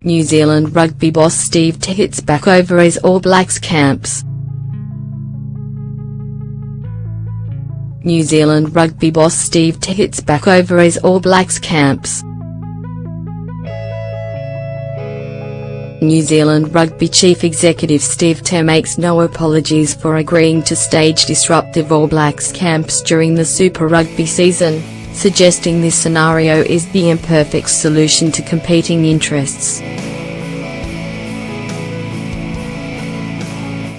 New Zealand Rugby boss Steve Tew hits back over his All Blacks camps. New Zealand Rugby boss Steve Tew hits back over his All Blacks camps. New Zealand Rugby Chief Executive Steve Tew makes no apologies for agreeing to stage disruptive All Blacks camps during the Super Rugby season, suggesting this scenario is the imperfect solution to competing interests.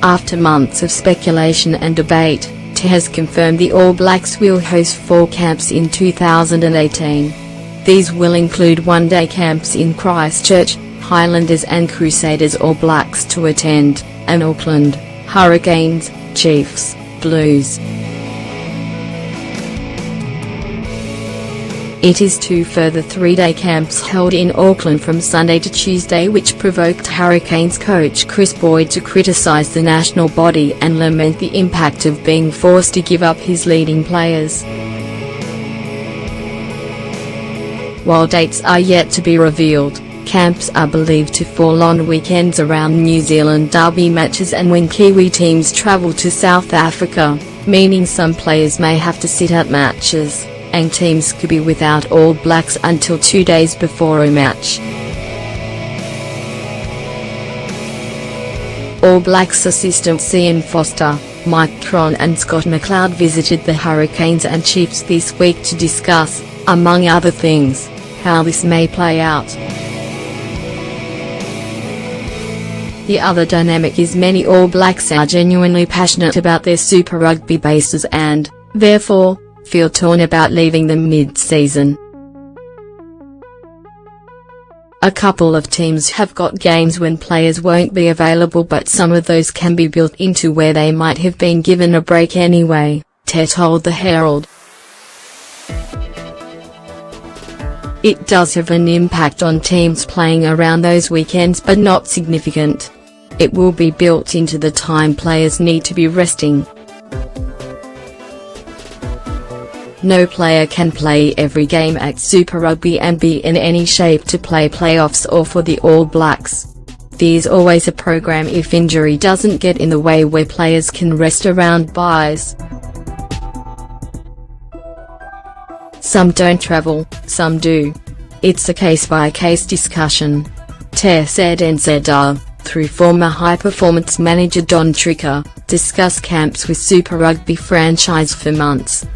After months of speculation and debate, Tew has confirmed the All Blacks will host 4 camps in 2018. These will include one-day camps in Christchurch, Highlanders and Crusaders All Blacks to attend, and Auckland, Hurricanes, Chiefs, Blues. It is 2 further 3-day camps held in Auckland from Sunday to Tuesday, which provoked Hurricanes coach Chris Boyd to criticise the national body and lament the impact of being forced to give up his leading players. While dates are yet to be revealed, camps are believed to fall on weekends around New Zealand derby matches and when Kiwi teams travel to South Africa, meaning some players may have to sit out matches, and teams could be without All Blacks until 2 days before a match. All Blacks assistants Ian Foster, Mike Tron and Scott McLeod visited the Hurricanes and Chiefs this week to discuss, among other things, how this may play out. The other dynamic is many All Blacks are genuinely passionate about their Super Rugby bases and, therefore, feel torn about leaving them mid-season. A couple of teams have got games when players won't be available, but some of those can be built into where they might have been given a break anyway, Tew told the Herald. It does have an impact on teams playing around those weekends, but not significant. It will be built into the time players need to be resting. No player can play every game at Super Rugby and be in any shape to play playoffs or for the All Blacks. There's always a program if injury doesn't get in the way where players can rest around buys. Some don't travel, some do. It's a case-by-case discussion, Tew said NZR, through former high-performance manager Don Tricker, discussed camps with Super Rugby franchise for months.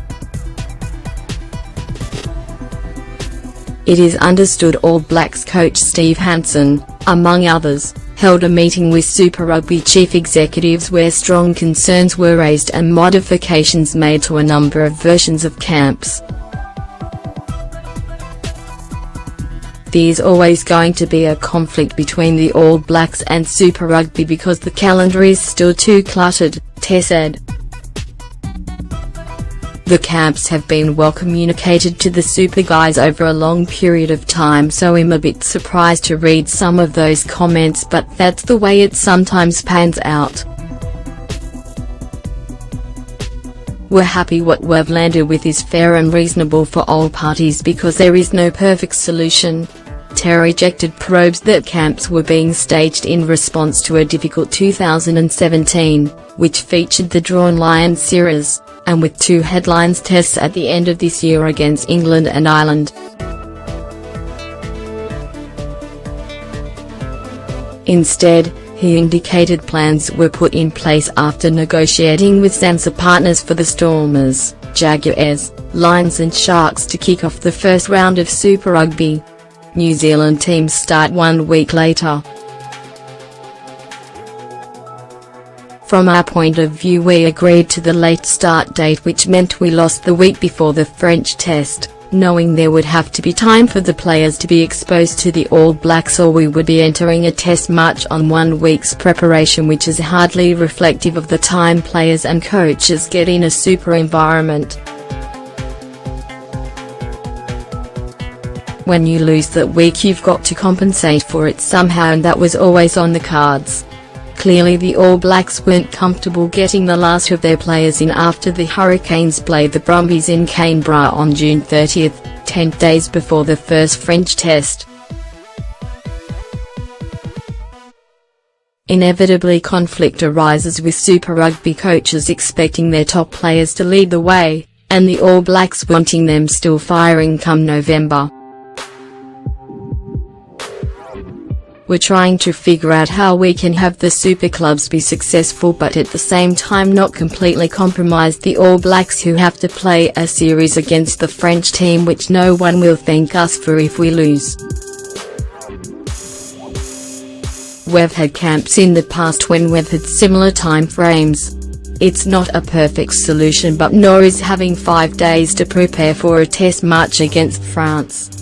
It is understood All Blacks coach Steve Hansen, among others, held a meeting with Super Rugby chief executives where strong concerns were raised and modifications made to a number of versions of camps. There's always going to be a conflict between the All Blacks and Super Rugby because the calendar is still too cluttered, Tew said. The camps have been well communicated to the Super guys over a long period of time, so I'm a bit surprised to read some of those comments, but that's the way it sometimes pans out. We're happy what we've landed with is fair and reasonable for all parties because there is no perfect solution. Tew rejected probes that camps were being staged in response to a difficult 2017, which featured the Drawn Lions series, and with 2 headlines tests at the end of this year against England and Ireland. Instead, he indicated plans were put in place after negotiating with SANZAAR partners for the Stormers, Jaguars, Lions and Sharks to kick off the first round of Super Rugby. New Zealand teams start 1 week later. From our point of view, we agreed to the late start date, which meant we lost the week before the French test, knowing there would have to be time for the players to be exposed to the All Blacks or we would be entering a test match on 1 week's preparation, which is hardly reflective of the time players and coaches get in a super environment. When you lose that week, you've got to compensate for it somehow, and that was always on the cards. Clearly the All Blacks weren't comfortable getting the last of their players in after the Hurricanes played the Brumbies in Canberra on June 30, 10 days before the first French test. Inevitably conflict arises with Super Rugby coaches expecting their top players to lead the way, and the All Blacks wanting them still firing come November. We're trying to figure out how we can have the super clubs be successful but at the same time not completely compromise the All Blacks, who have to play a series against the French team which no one will thank us for if we lose. We've had camps in the past when we've had similar time frames. It's not a perfect solution, but nor is having 5 days to prepare for a test match against France.